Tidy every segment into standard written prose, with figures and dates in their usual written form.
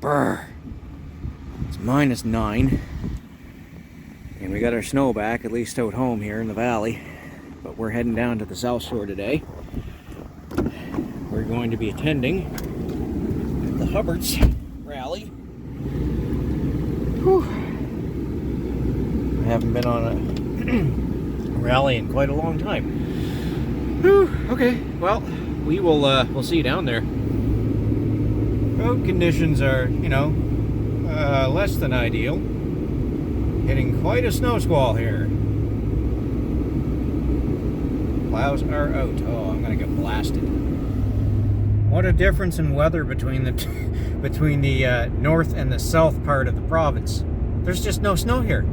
Brr. It's -9. And we got our snow back, at least out home here in the valley. But we're heading down to the South Shore today. We're going to be attending the Hubbards rally. Whew. I haven't been on a rally in quite a long time. Whew. Okay, well, we'll see you down there. Road conditions are, you know, less than ideal. Hitting quite a snow squall here. Plows are out. Oh, I'm gonna get blasted. What a difference in weather between the north and the south part of the province. There's just no snow here.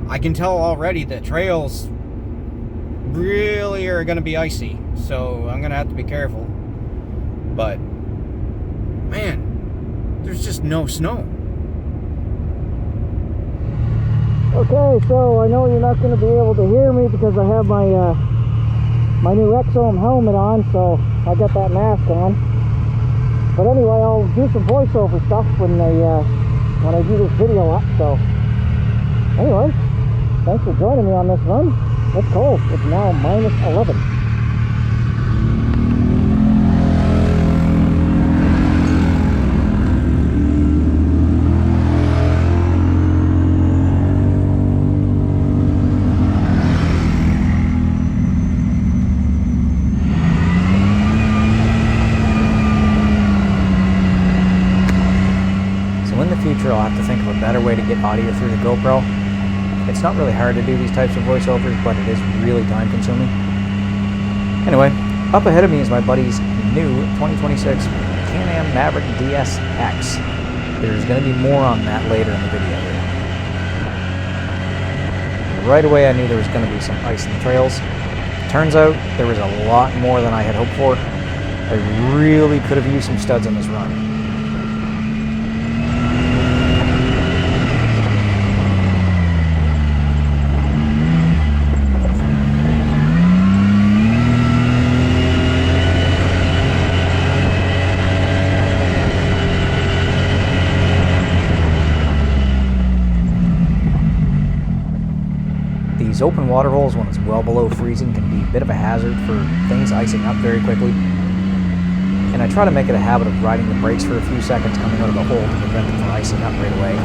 I can tell already the trails really are gonna be icy, so I'm gonna have to be careful. But man, there's just no snow. Okay, so I know you're not going to be able to hear me because I have my my new Exome helmet on, so I got that mask on. But anyway, I'll do some voiceover stuff when I do this video up. So anyway, thanks for joining me on this run. It's cold. It's now -11. I'll have to think of a better way to get audio through the GoPro. It's not really hard to do these types of voiceovers, but it is really time consuming. Anyway, up ahead of me is my buddy's new 2026 Can-Am Maverick DSX. There's going to be more on that later in the video here. Right away I knew there was going to be some ice in the trails. Turns out there was a lot more than I had hoped for. I really could have used some studs on this run. These open water holes when it's well below freezing can be a bit of a hazard for things icing up very quickly. And I try to make it a habit of riding the brakes for a few seconds coming out of the hole to prevent them from icing up right away.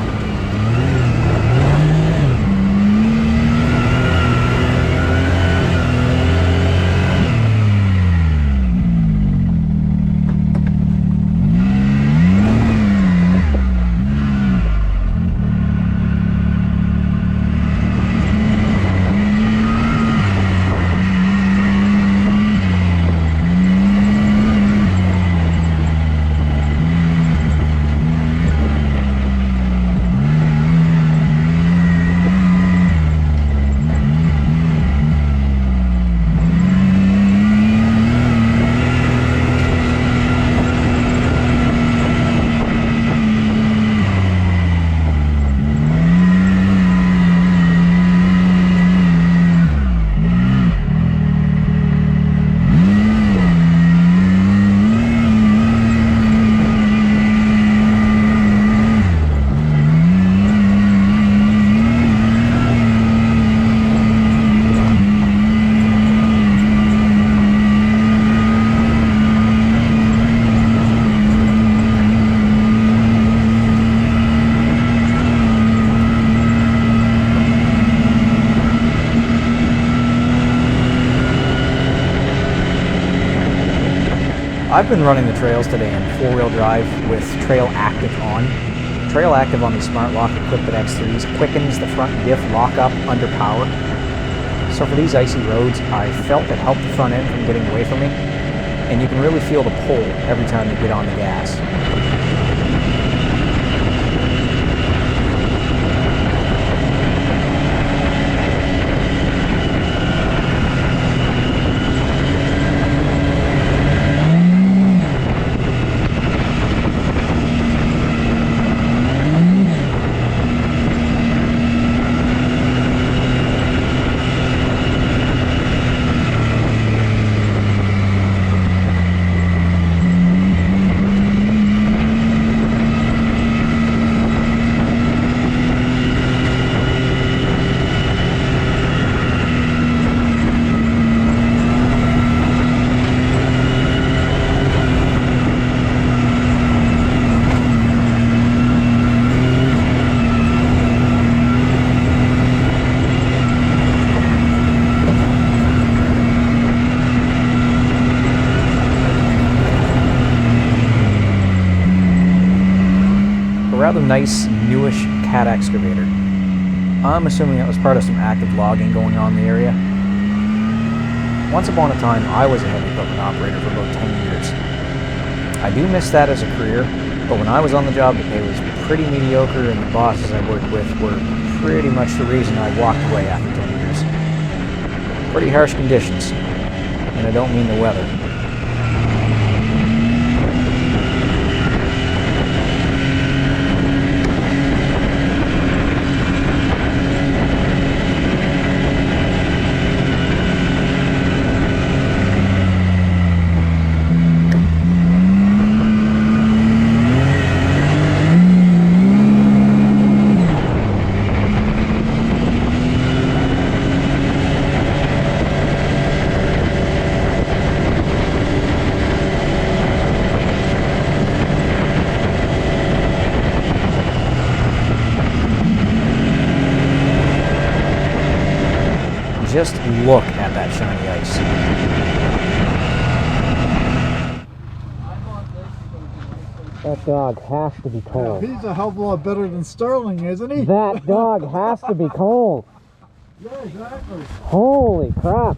I've been running the trails today in four-wheel drive with Trail Active on. Trail Active on the Smart Lock equipped with X3s quickens the front diff lockup under power. So for these icy roads, I felt it helped the front end from getting away from me, and you can really feel the pull every time you get on the gas. rather nice, newish cat excavator. I'm assuming it was part of some active logging going on in the area. Once upon a time, I was a heavy equipment operator for about 10 years. I do miss that as a career, but when I was on the job, the pay was pretty mediocre, and the bosses I worked with were pretty much the reason I walked away after 10 years. Pretty harsh conditions, and I don't mean the weather. Just look at that shiny ice. That dog has to be cold. He's a hell of a lot better than Sterling, isn't he? That dog has to be cold. Yeah, exactly. Holy crap.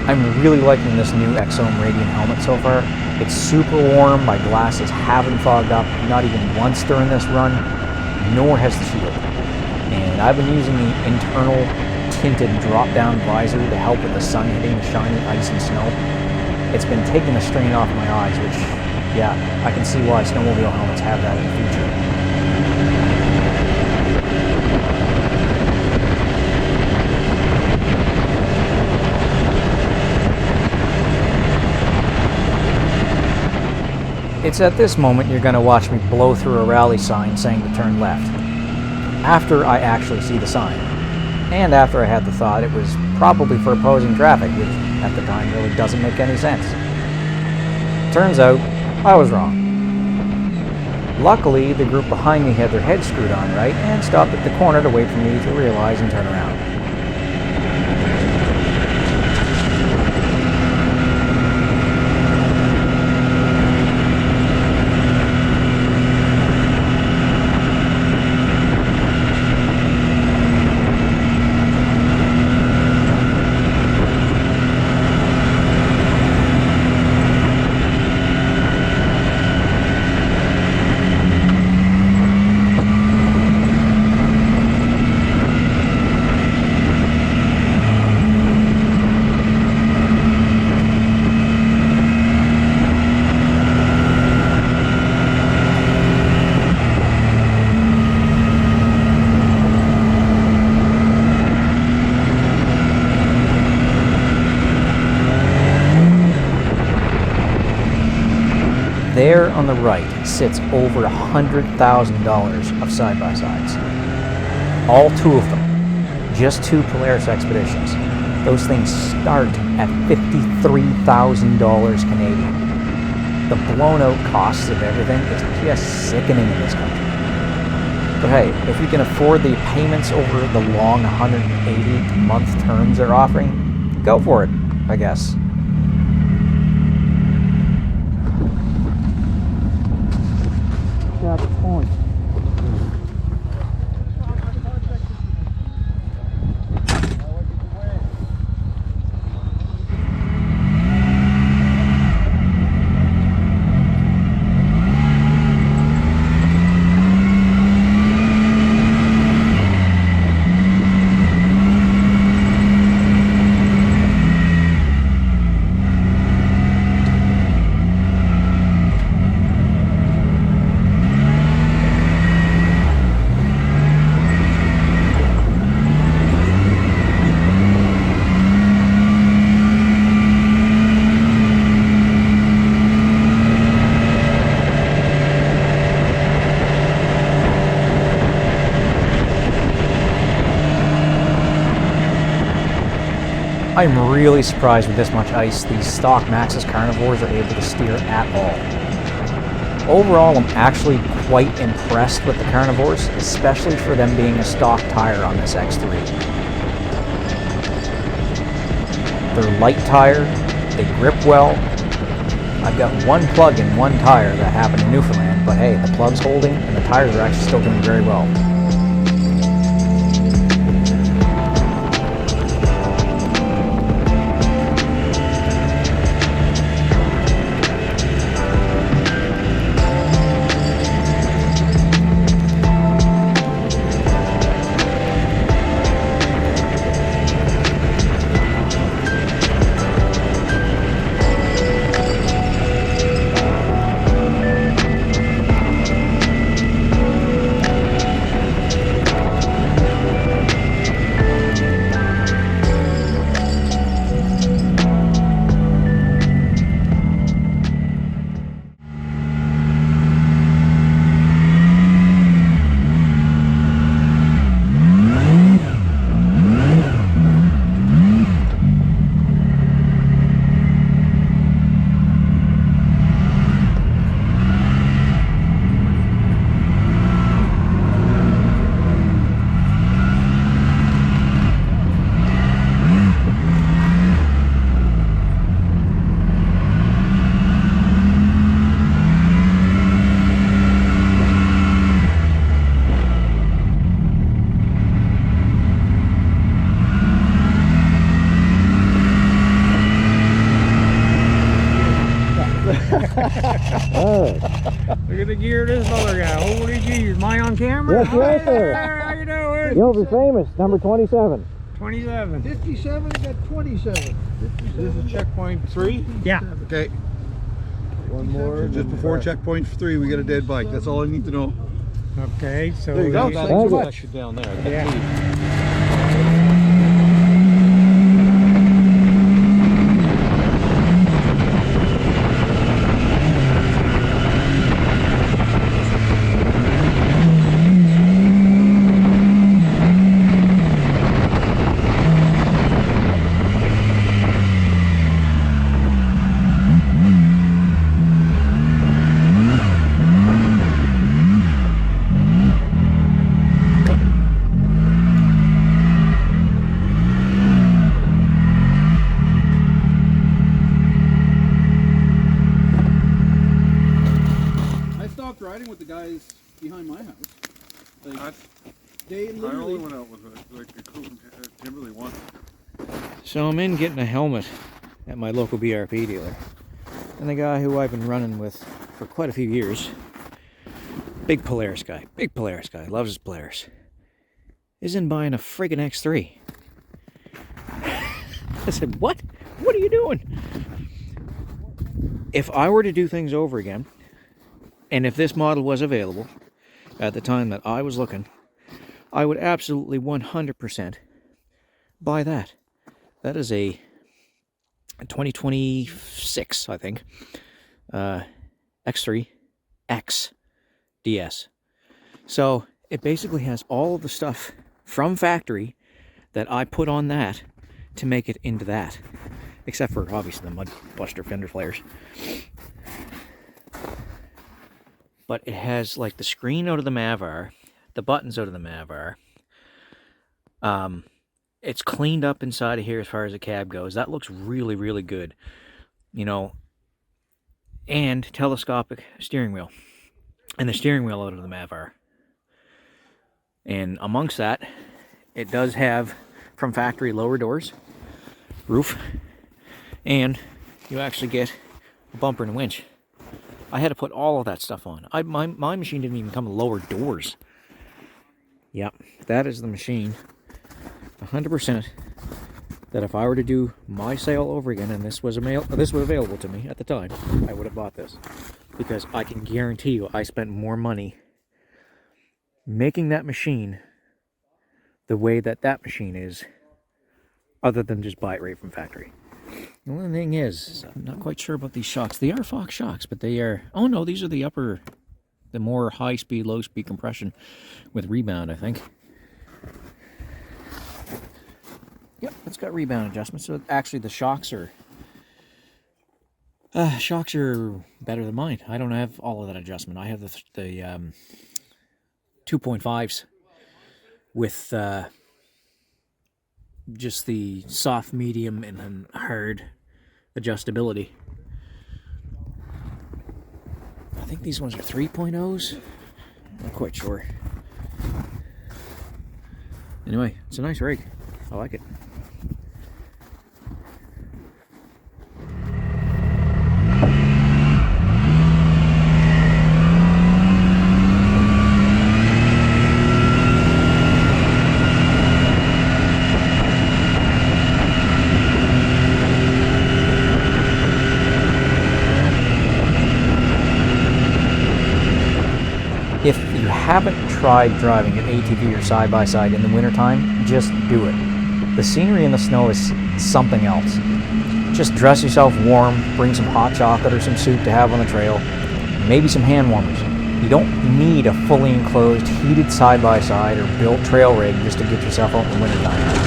I'm really liking this new Exome Radiant helmet so far. It's super warm, my glasses haven't fogged up, not even once during this run, nor has the shield. And I've been using the internal tinted drop-down visor to help with the sun hitting the shiny ice and snow. It's been taking the strain off my eyes, which, yeah, I can see why snowmobile helmets have that in the future. It's at this moment you're going to watch me blow through a rally sign saying to turn left. After I actually see the sign. And after I had the thought it was probably for opposing traffic, which at the time really doesn't make any sense. Turns out, I was wrong. Luckily, the group behind me had their heads screwed on right and stopped at the corner to wait for me to realize and turn around. There on the right sits over $100,000 of side-by-sides. All two of them. Just two Polaris Expeditions. Those things start at $53,000 Canadian. The blown-out costs of everything is just sickening in this country. But hey, if you can afford the payments over the long 180-month terms they're offering, go for it, I guess. That's the point. I'm really surprised with this much ice these stock Maxxis carnivores are able to steer at all. Overall, I'm actually quite impressed with the Carnivores, especially for them being a stock tire on this X3. They're light tire, they grip well. I've got one plug in one tire that happened in Newfoundland, but hey, the plug's holding and the tires are actually still doing very well. Look at the gear of this other guy. Holy geez, am I on camera? Yes, right there. How you doing? You'll be famous, number 27. 27. 57 got 27. This is checkpoint 3? Yeah. Okay. One more. Just before checkpoint 3, we got a dead bike. That's all I need to know. Okay, so There you go. Thank That's you. section down there. Yeah. Riding with the guys behind my house. Like, they I literally only went out with like a crew from Timberley once. So I'm in getting a helmet at my local BRP dealer. And the guy who I've been running with for quite a few years, big Polaris guy, loves his Polaris, is in buying a friggin' X3. I said, what? What are you doing? If I were to do things over again, and if this model was available at the time that I was looking, I would absolutely 100% buy that. That is a 2026, I think, X3 X DS. So it basically has all of the stuff from factory that I put on that to make it into that, except for obviously the mud buster fender flares. But it has like the screen out of the Maverick, the buttons out of the Maverick. It's cleaned up inside of here as far as the cab goes. That looks really, really good, you know. And telescopic steering wheel, and the steering wheel out of the Maverick. And amongst that, it does have from factory lower doors, roof, and you actually get a bumper and a winch. I had to put all of that stuff on. My machine didn't even come with lower doors. Yep, that is the machine, 100%, that if I were to do my sale over again and this was available to me at the time, I would have bought this. Because I can guarantee you I spent more money making that machine the way that that machine is, other than just buy it right from factory. The only thing is, I'm not quite sure about these shocks. They are Fox shocks, but they are... Oh no, these are the more high-speed, low-speed compression with rebound, I think. Yep, it's got rebound adjustments. So actually the shocks are Shocks are better than mine. I don't have all of that adjustment. I have the 2.5s with just the soft, medium, and then hard adjustability. I think these ones are 3.0s. Not quite sure. Anyway, it's a nice rig. I like it. If you haven't tried driving an ATV or side-by-side in the wintertime, just do it. The scenery in the snow is something else. Just dress yourself warm, bring some hot chocolate or some soup to have on the trail, maybe some hand warmers. You don't need a fully enclosed, heated side-by-side or built trail rig just to get yourself out in the wintertime.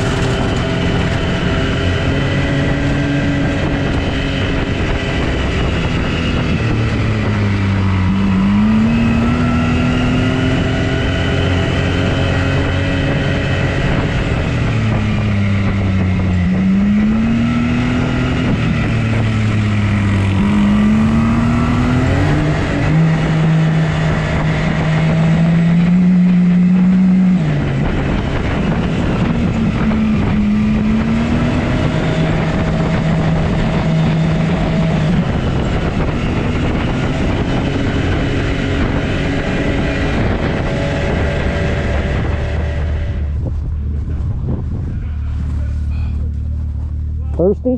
Thirsty?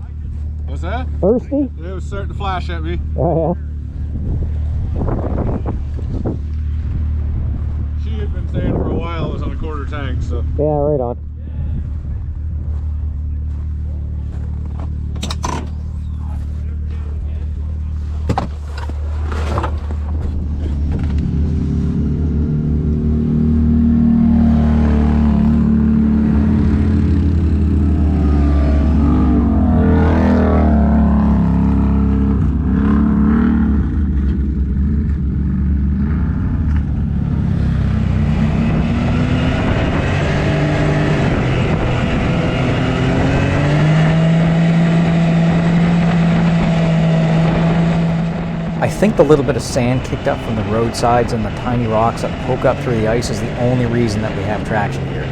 What's that? Thirsty? It was starting to flash at me. Oh, She had been saying for a while it was on a quarter tank, so. yeah. Yeah, right on. I think the little bit of sand kicked up from the roadsides and the tiny rocks that poke up through the ice is the only reason that we have traction here.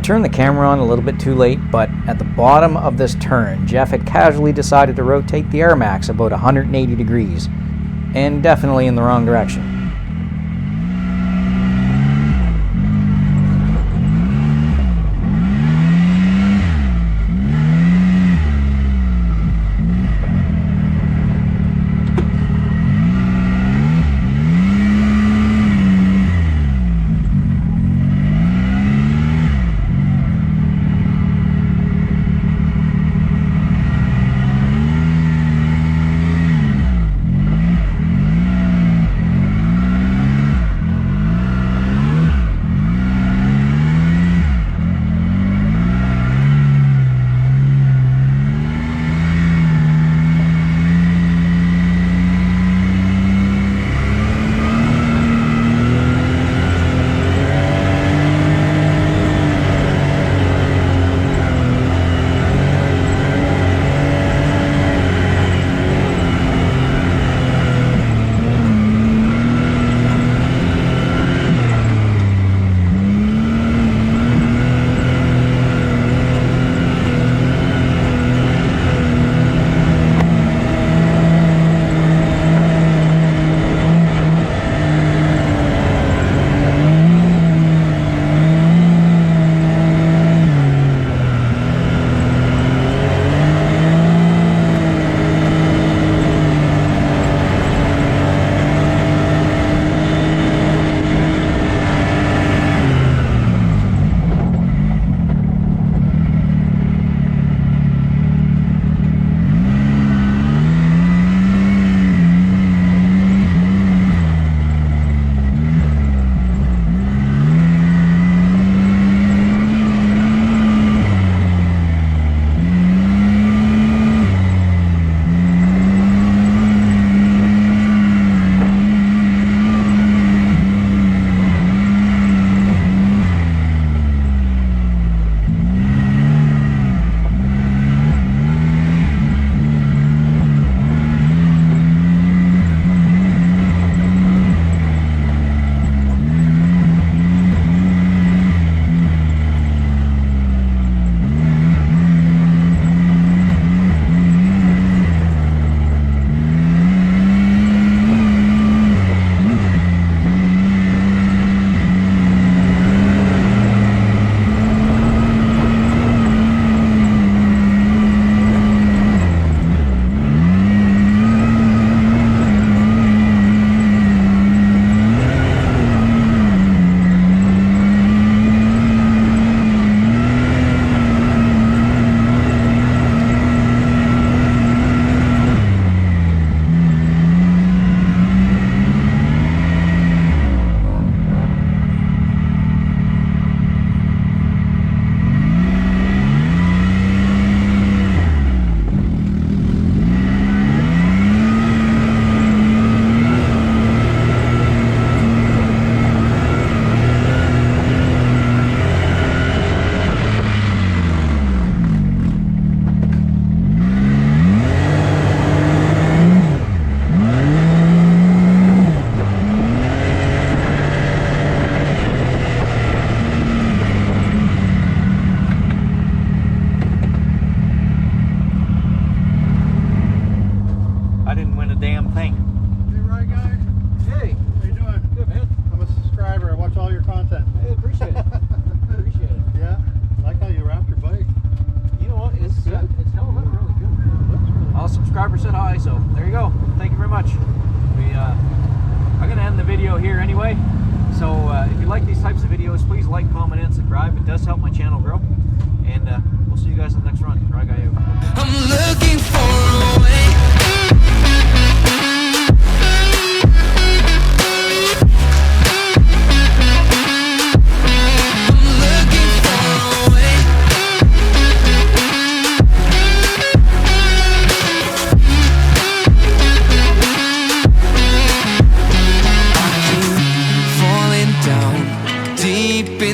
turned the camera on a little bit too late, but at the bottom of this turn, Jeff had casually decided to rotate the Air Max about 180 degrees, and definitely in the wrong direction.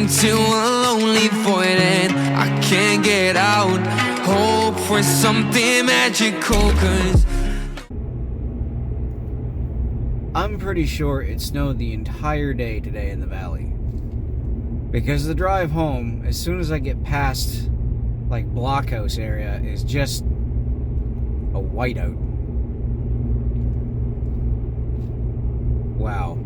into a lonely void and I can't get out. Hope for something magical, 'cause I'm pretty sure it snowed the entire day today in the valley. Because the drive home, as soon as I get past like Blockhouse area, is just a whiteout. Wow.